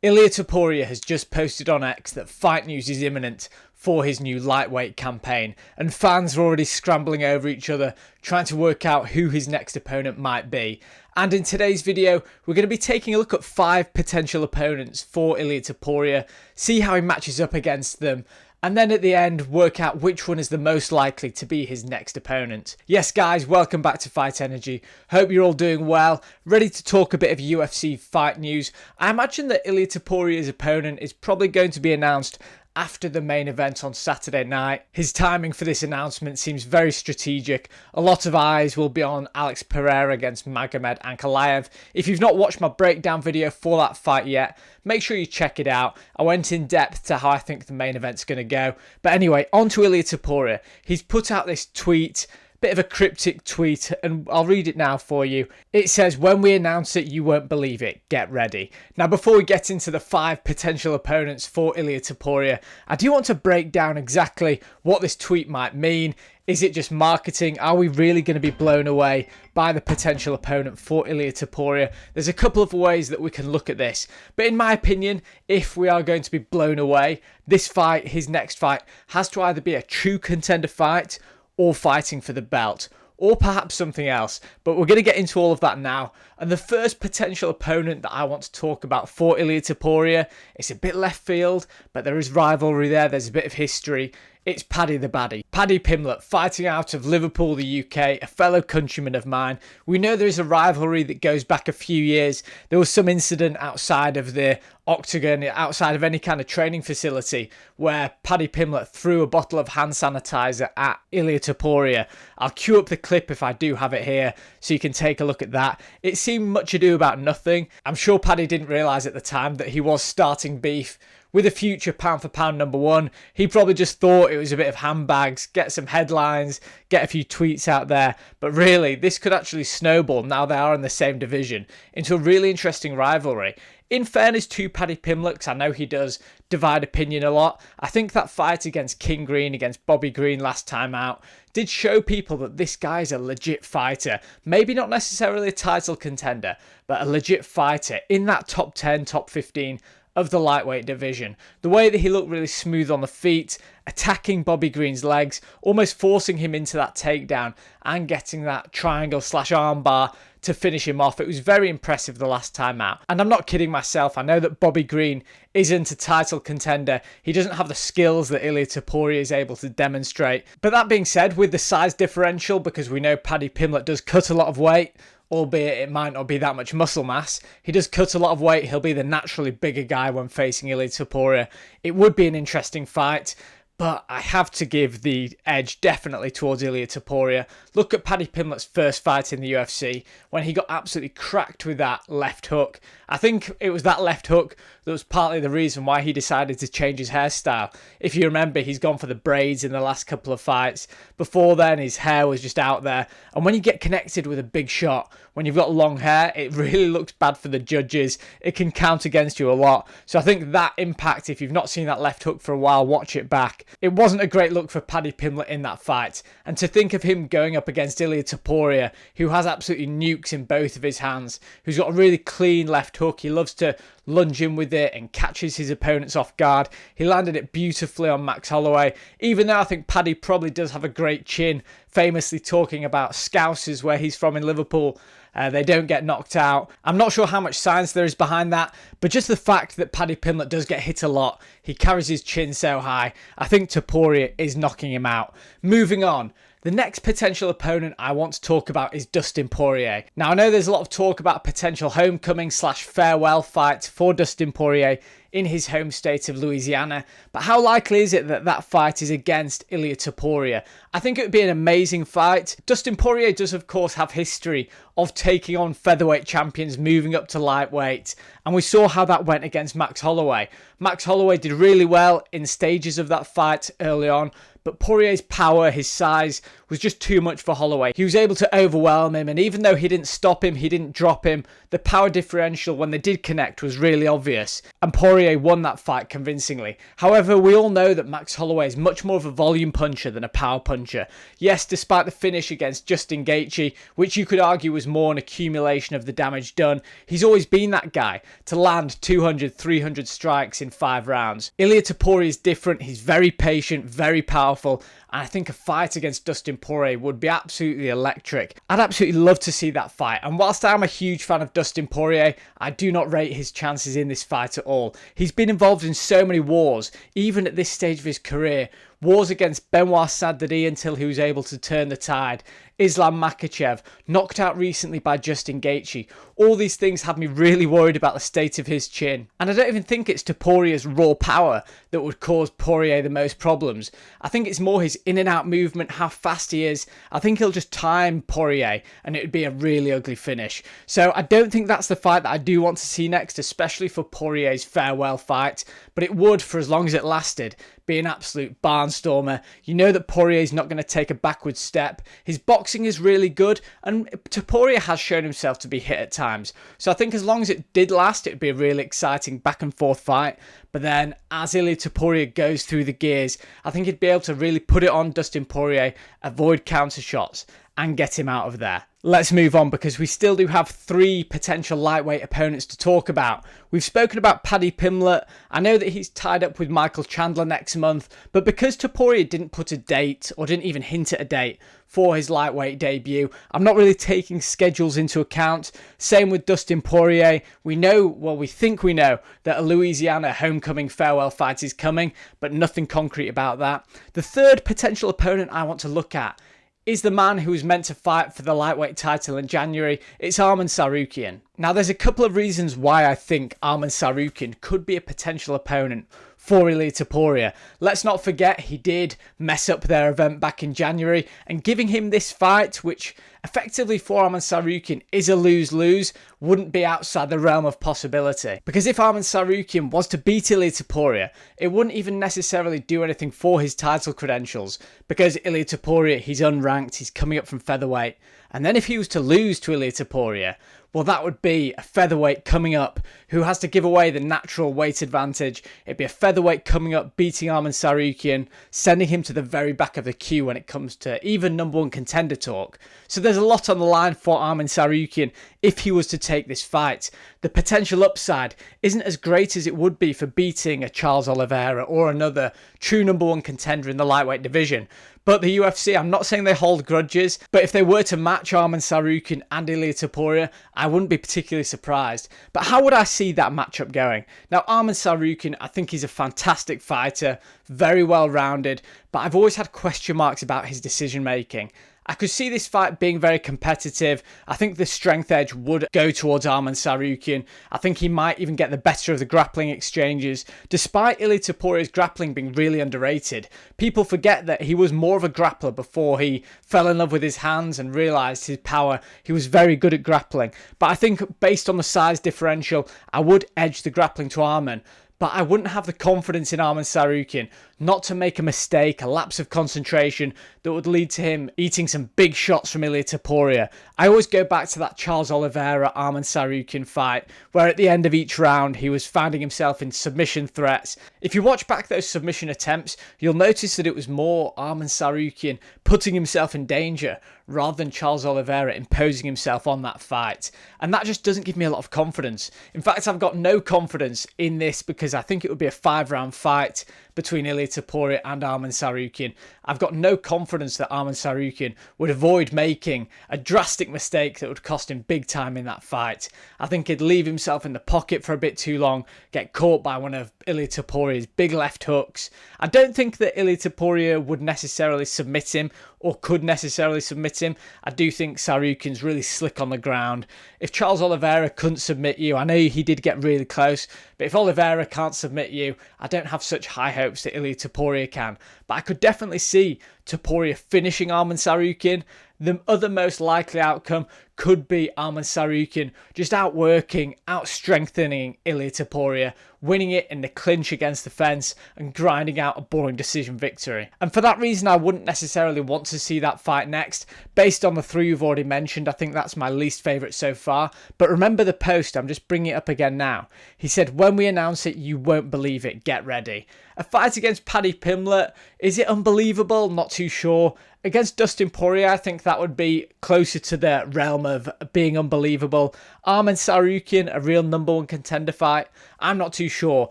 Ilia Topuria has just posted on X that fight news is imminent for his new lightweight campaign, and fans are already scrambling over each other trying to work out who his next opponent might be. And in today's video, we're going to be taking a look at 5 potential opponents for Ilia Topuria, see how he matches up against them, and then at the end work out which one is the most likely to be his next opponent. Yes guys, welcome back to Fight Energy. Hope you're all doing well, ready to talk a bit of UFC fight news. I imagine that Ilia Topuria's opponent is probably going to be announced after the main event on Saturday night. His timing for this announcement seems very strategic. A lot of eyes will be on Alex Pereira against Magomed Ankalaev. If you've not watched my breakdown video for that fight yet, make sure you check it out. I went in depth to how I think the main event's going to go. But anyway, on to Ilia Topuria. He's put out this tweet, bit of a cryptic tweet, and I'll read it now for you. It says, "When we announce it, you won't believe it. Get ready." Now, before we get into the 5 potential opponents for Ilia Topuria, I do want to break down exactly what this tweet might mean. Is it just marketing? Are we really going to be blown away by the potential opponent for Ilia Topuria? There's a couple of ways that we can look at this. But in my opinion, if we are going to be blown away, this fight, his next fight, has to either be a true contender fight or fighting for the belt, or perhaps something else. But we're going to get into all of that now. And the first potential opponent that I want to talk about for Ilia Topuria, it's a bit left field, but there is rivalry there, there's a bit of history. It's Paddy the Baddy. Paddy Pimblett, fighting out of Liverpool, the UK, a fellow countryman of mine. We know there is a rivalry that goes back a few years. There was some incident outside of the octagon, outside of any kind of training facility, where Paddy Pimblett threw a bottle of hand sanitizer at Ilia Topuria. I'll cue up the clip if I do have it here, so you can take a look at that. It seemed much ado about nothing. I'm sure Paddy didn't realise at the time that he was starting beef with a future pound for pound number 1. He probably just thought it was a bit of handbags, get some headlines, get a few tweets out there. But really, this could actually snowball, now they are in the same division, into a really interesting rivalry. In fairness to Paddy Pimblett, 'cause I know he does divide opinion a lot, I think that fight against King Green, against Bobby Green last time out, did show people that this guy is a legit fighter. Maybe not necessarily a title contender, but a legit fighter in that top 10, top 15 of the lightweight division. The way that he looked really smooth on the feet, attacking Bobby Green's legs, almost forcing him into that takedown and getting that triangle slash armbar to finish him off. It was very impressive the last time out. And I'm not kidding myself. I know that Bobby Green isn't a title contender. He doesn't have the skills that Ilia Topuria is able to demonstrate. But that being said, with the size differential, because we know Paddy Pimblett does cut a lot of weight, albeit it might not be that much muscle mass, he does cut a lot of weight. He'll be the naturally bigger guy when facing Ilia Topuria. It would be an interesting fight, but I have to give the edge definitely towards Ilia Topuria. Look at Paddy Pimblett's first fight in the UFC when he got absolutely cracked with that left hook. I think it was that left hook that was partly the reason why he decided to change his hairstyle. If you remember, he's gone for the braids in the last couple of fights. Before then, his hair was just out there. And when you get connected with a big shot, when you've got long hair, it really looks bad for the judges. It can count against you a lot. So I think that impact, if you've not seen that left hook for a while, watch it back. It wasn't a great look for Paddy Pimblett in that fight. And to think of him going up against Ilia Topuria, who has absolutely nukes in both of his hands, who's got a really clean left hook. He loves to lunge in with it and catches his opponents off guard. He landed it beautifully on Max Holloway, even though I think Paddy probably does have a great chin, famously talking about Scousers, where he's from in Liverpool. They don't get knocked out. I'm not sure how much science there is behind that, but just the fact that Paddy Pimblett does get hit a lot, he carries his chin so high, I think Topuria is knocking him out. Moving on. The next potential opponent I want to talk about is Dustin Poirier. Now, I know there's a lot of talk about a potential homecoming slash farewell fight for Dustin Poirier in his home state of Louisiana, but how likely is it that that fight is against Ilia Topuria? I think it would be an amazing fight. Dustin Poirier does, of course, have history of taking on featherweight champions, moving up to lightweight, and we saw how that went against Max Holloway. Max Holloway did really well in stages of that fight early on, but Poirier's power, his size, was just too much for Holloway. He was able to overwhelm him, and even though he didn't stop him, he didn't drop him, the power differential when they did connect was really obvious, and Poirier won that fight convincingly. However, we all know that Max Holloway is much more of a volume puncher than a power puncher. Yes, despite the finish against Justin Gaethje, which you could argue was more an accumulation of the damage done, he's always been that guy to land 200, 300 strikes in 5 rounds. Ilia Topuria is different. He's very patient, very powerful, and I think a fight against Dustin Poirier would be absolutely electric. I'd absolutely love to see that fight, and whilst I'm a huge fan of Dustin Poirier, I do not rate his chances in this fight at all. He's been involved in so many wars, even at this stage of his career. Wars against Benoit Saint-Denis until he was able to turn the tide. Islam Makhachev, knocked out recently by Justin Gaethje. All these things have me really worried about the state of his chin. And I don't even think it's Topuria's raw power that would cause Poirier the most problems. I think it's more his in and out movement, how fast he is. I think he'll just time Poirier and it would be a really ugly finish. So I don't think that's the fight that I do want to see next, especially for Poirier's farewell fight. But it would, for as long as it lasted, be an absolute barnstormer. You know that Poirier's not going to take a backward step. His boxing is really good, and Topuria has shown himself to be hit at times. So I think as long as it did last, it'd be a really exciting back and forth fight. But then as Ilia Topuria goes through the gears, I think he'd be able to really put it on Dustin Poirier, avoid counter shots, and get him out of there. Let's move on because we still do have 3 potential lightweight opponents to talk about. We've spoken about Paddy Pimblett. I know that he's tied up with Michael Chandler next month, but because Topuria didn't put a date or didn't even hint at a date for his lightweight debut, I'm not really taking schedules into account. Same with Dustin Poirier. We know, well, we think we know that a Louisiana homecoming farewell fight is coming, but nothing concrete about that. The third potential opponent I want to look at is the man who was meant to fight for the lightweight title in January. It's Arman Tsarukyan. Now, there's a couple of reasons why I think Arman Tsarukyan could be a potential opponent for Ilia Topuria. Let's not forget he did mess up their event back in January, and giving him this fight, which effectively for Arman Tsarukyan is a lose-lose, wouldn't be outside the realm of possibility. Because if Arman Tsarukyan was to beat Ilia Topuria, it wouldn't even necessarily do anything for his title credentials, because Ilia Topuria, he's unranked, he's coming up from featherweight, and then if he was to lose to Ilia Topuria, well, that would be a featherweight coming up who has to give away the natural weight advantage. It'd be a featherweight coming up, beating Arman Tsarukyan, sending him to the very back of the queue when it comes to even number one contender talk. So there's a lot on the line for Arman Tsarukyan if he was to take this fight. The potential upside isn't as great as it would be for beating a Charles Oliveira or another true number one contender in the lightweight division. But the UFC, I'm not saying they hold grudges, but if they were to match Arman Tsarukyan and Ilia Topuria, I wouldn't be particularly surprised. But how would I see that matchup going? Now, Arman Tsarukyan, I think he's a fantastic fighter, very well rounded, but I've always had question marks about his decision making. I could see this fight being very competitive. I think the strength edge would go towards Arman Tsarukyan. I think he might even get the better of the grappling exchanges. Despite Ilia Topuria's grappling being really underrated, people forget that he was more of a grappler before he fell in love with his hands and realised his power. He was very good at grappling. But I think based on the size differential, I would edge the grappling to Arman. But I wouldn't have the confidence in Arman Tsarukyan not to make a mistake, a lapse of concentration that would lead to him eating some big shots from Ilia Topuria. I always go back to that Charles Oliveira Arman Tsarukyan fight where at the end of each round he was finding himself in submission threats. If you watch back those submission attempts, you'll notice that it was more Arman Tsarukyan putting himself in danger rather than Charles Oliveira imposing himself on that fight. And that just doesn't give me a lot of confidence. In fact, I've got no confidence in this because I think it would be a 5-round fight between Ilia Topuria and Arman Tsarukyan. I've got no confidence that Arman Tsarukyan would avoid making a drastic mistake that would cost him big time in that fight. I think he'd leave himself in the pocket for a bit too long, get caught by one of Ilia Topuria's big left hooks. I don't think that Ilia Topuria would necessarily submit him or could necessarily submit him. I do think Tsarukyan's really slick on the ground. If Charles Oliveira couldn't submit you, I know he did get really close, but if Oliveira can't submit you, I don't have such high hopes that Ilia Topuria can. But I could definitely see Topuria finishing Arman Tsarukyan. The other most likely outcome could be Arman Tsarukyan just outworking, outstrengthening Ilia Topuria, winning it in the clinch against the fence and grinding out a boring decision victory. And for that reason, I wouldn't necessarily want to see that fight next. Based on the three you've already mentioned, I think that's my least favourite so far. But remember the post, I'm just bringing it up again now. He said, when we announce it, you won't believe it, get ready. A fight against Paddy Pimblett, is it unbelievable? Not too sure. Against Dustin Poirier, I think that would be closer to the realm of being unbelievable. Arman Tsarukyan, a real #1 contender fight, I'm not too sure.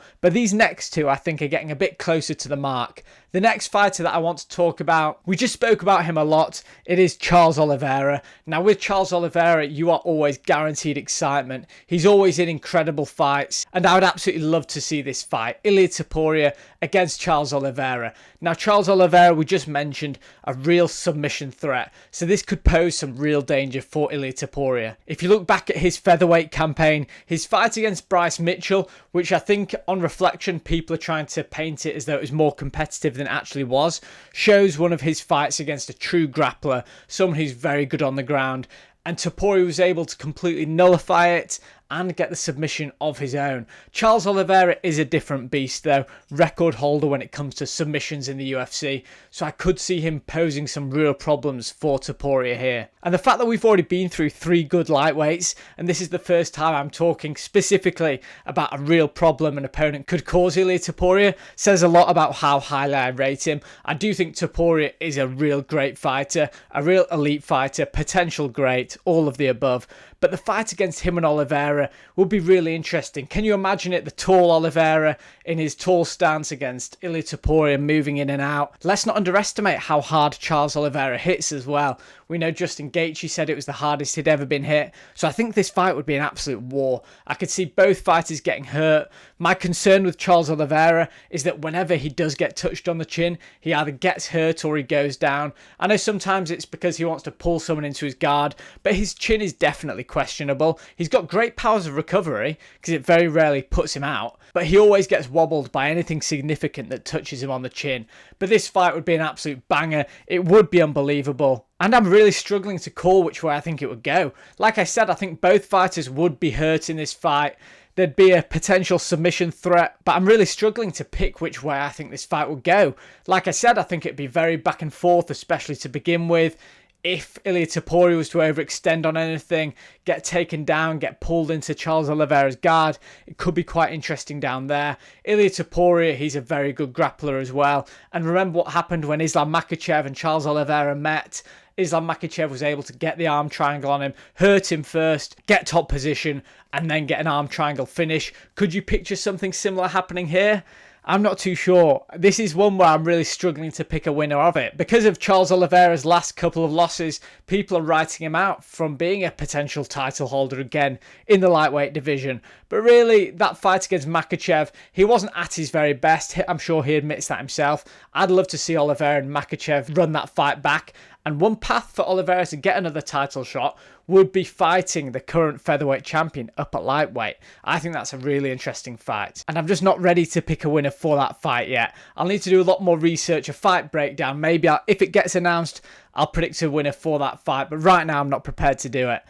But these next two, I think, are getting a bit closer to the mark. The next fighter that I want to talk about, we just spoke about him a lot. It is Charles Oliveira. Now, with Charles Oliveira, you are always guaranteed excitement. He's always in incredible fights. And I would absolutely love to see this fight. Ilia Topuria against Charles Oliveira. Now, Charles Oliveira, we just mentioned, a real submission threat. So this could pose some real danger for Ilia Topuria. If you look back at his featherweight campaign, his fight against Bryce Mitchell, which I think on reflection, people are trying to paint it as though it was more competitive than it actually was, shows one of his fights against a true grappler, someone who's very good on the ground. And Topuria was able to completely nullify it and get the submission of his own. Charles Oliveira is a different beast though, record holder when it comes to submissions in the UFC, so I could see him posing some real problems for Topuria here. And the fact that we've already been through 3 good lightweights, and this is the first time I'm talking specifically about a real problem an opponent could cause Ilia Topuria, says a lot about how highly I rate him. I do think Topuria is a real great fighter, a real elite fighter, potential great, all of the above. But the fight against him and Oliveira would be really interesting. Can you imagine it? The tall Oliveira in his tall stance against Ilia Topuria moving in and out. Let's not underestimate how hard Charles Oliveira hits as well. We know Justin Gaethje said it was the hardest he'd ever been hit. So I think this fight would be an absolute war. I could see both fighters getting hurt. My concern with Charles Oliveira is that whenever he does get touched on the chin, he either gets hurt or he goes down. I know sometimes it's because he wants to pull someone into his guard, but his chin is definitely questionable. He's got great powers of recovery because it very rarely puts him out, but he always gets wobbled by anything significant that touches him on the chin. But this fight would be an absolute banger. It would be unbelievable. And I'm really struggling to call which way I think it would go. Like I said, I think both fighters would be hurt in this fight. There'd be a potential submission threat, but I'm really struggling to pick which way I think this fight would go. Like I said, I think it'd be very back and forth, especially to begin with. If Ilia Topuria was to overextend on anything, get taken down, get pulled into Charles Oliveira's guard, it could be quite interesting down there. Ilia Topuria, he's a very good grappler as well. And remember what happened when Islam Makhachev and Charles Oliveira met. Islam Makhachev was able to get the arm triangle on him, hurt him first, get top position, and then get an arm triangle finish. Could you picture something similar happening here? I'm not too sure. This is one where I'm really struggling to pick a winner of it. Because of Charles Oliveira's last couple of losses, people are writing him out from being a potential title holder again in the lightweight division. But really, that fight against Makhachev, he wasn't at his very best. I'm sure he admits that himself. I'd love to see Oliveira and Makhachev run that fight back. And one path for Oliveira to get another title shot would be fighting the current featherweight champion up at lightweight. I think that's a really interesting fight. And I'm just not ready to pick a winner for that fight yet. I'll need to do a lot more research, a fight breakdown. Maybe if it gets announced, I'll predict a winner for that fight. But right now, I'm not prepared to do it.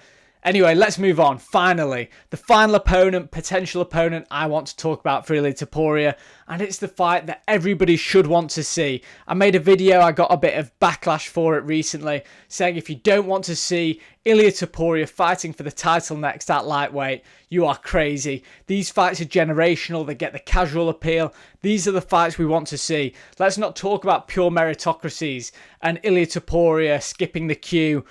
Anyway, let's move on. Finally, the final opponent, potential opponent I want to talk about for Ilia Topuria, and it's the fight that everybody should want to see. I made a video, I got a bit of backlash for it recently, saying if you don't want to see Ilia Topuria fighting for the title next at lightweight, you are crazy. These fights are generational, they get the casual appeal. These are the fights we want to see. Let's not talk about pure meritocracies and Ilia Topuria skipping the queue,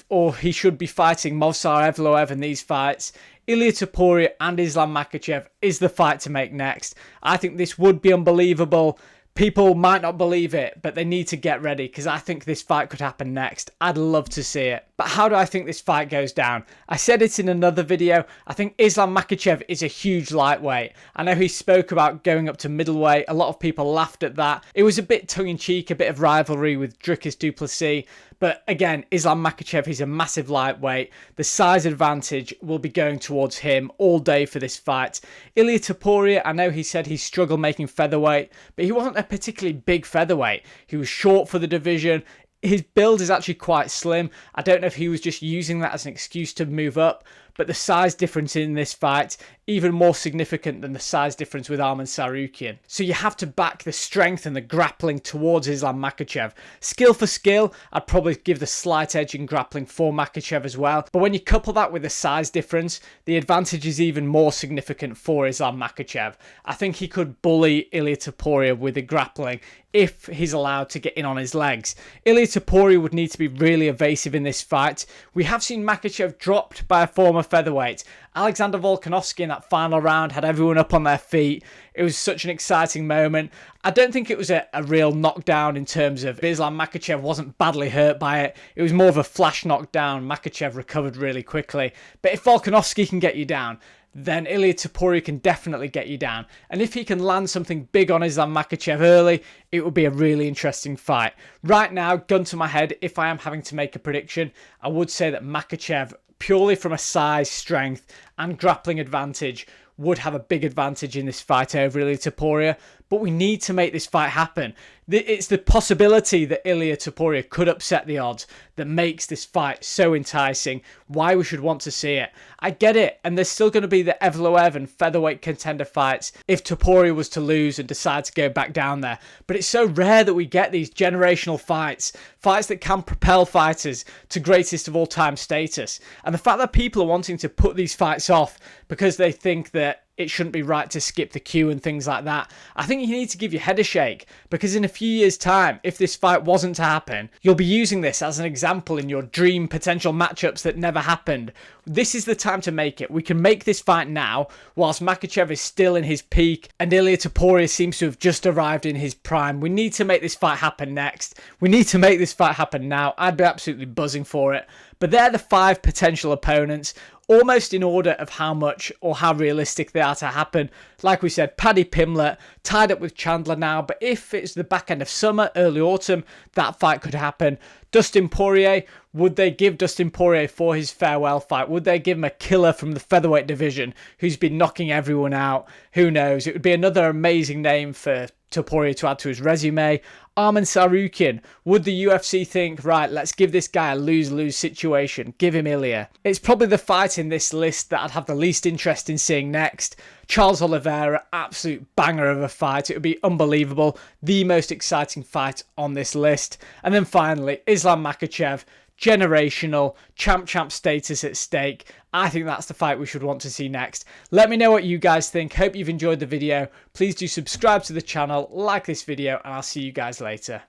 or he should be fighting Movsar Evloev in these fights. Ilia Topuria and Islam Makhachev is the fight to make next. I think this would be unbelievable. People might not believe it, but they need to get ready because I think this fight could happen next. I'd love to see it. But how do I think this fight goes down? I said it in another video. I think Islam Makhachev is a huge lightweight. I know he spoke about going up to middleweight. A lot of people laughed at that. It was a bit tongue-in-cheek, a bit of rivalry with Dricus du Plessis. But again, Islam Makhachev, he's a massive lightweight. The size advantage will be going towards him all day for this fight. Ilia Topuria, I know he said he struggled making featherweight, but he wasn't a particularly big featherweight. He was short for the division. His build is actually quite slim. I don't know if he was just using that as an excuse to move up, but the size difference in this fight, even more significant than the size difference with Arman Tsarukyan. So you have to back the strength and the grappling towards Islam Makhachev. Skill for skill, I'd probably give the slight edge in grappling for Makhachev as well. But when you couple that with the size difference, the advantage is even more significant for Islam Makhachev. I think he could bully Ilia Topuria with the grappling if he's allowed to get in on his legs. Ilia Topuria would need to be really evasive in this fight. We have seen Makhachev dropped by a former featherweight. Alexander Volkanovski in that final round had everyone up on their feet. It was such an exciting moment. I don't think it was a real knockdown in terms of Islam Makhachev wasn't badly hurt by it. It was more of a flash knockdown. Makhachev recovered really quickly. But if Volkanovski can get you down, then Ilia Topuria can definitely get you down. And if he can land something big on Islam Makhachev early, it would be a really interesting fight. Right now, gun to my head, if I am having to make a prediction, I would say that Makhachev, purely from a size, strength, and grappling advantage, would have a big advantage in this fight over Ilia Topuria. But we need to make this fight happen. It's the possibility that Ilia Topuria could upset the odds that makes this fight so enticing, why we should want to see it. I get it, and there's still going to be the Evloev and featherweight contender fights if Topuria was to lose and decide to go back down there. But it's so rare that we get these generational fights that can propel fighters to greatest of all time status. And the fact that people are wanting to put these fights off because they think that it shouldn't be right to skip the queue and things like that, I think you need to give your head a shake, because in a few years' time, if this fight wasn't to happen, you'll be using this as an example in your dream potential matchups that never happened. This is the time to make it. We can make this fight now, whilst Makhachev is still in his peak and Ilia Topuria seems to have just arrived in his prime. We need to make this fight happen next. We need to make this fight happen now. I'd be absolutely buzzing for it. But they're the 5 potential opponents, almost in order of how much or how realistic they are to happen. Like we said, Paddy Pimblett tied up with Chandler now, but if it's the back end of summer, early autumn, that fight could happen. Dustin Poirier, would they give Dustin Poirier for his farewell fight? Would they give him a killer from the featherweight division who's been knocking everyone out? Who knows? It would be another amazing name for Topuria to add to his resume. Arman Tsarukyan, would the UFC think, right, let's give this guy a lose-lose situation, give him Ilia? It's probably the fight in this list that I'd have the least interest in seeing next. Charles Oliveira, absolute banger of a fight. It would be unbelievable. The most exciting fight on this list. And then finally, Islam Makhachev, generational, champ status at stake. I think that's the fight we should want to see next. Let me know what you guys think. Hope you've enjoyed the video. Please do subscribe to the channel, like this video, and I'll see you guys later.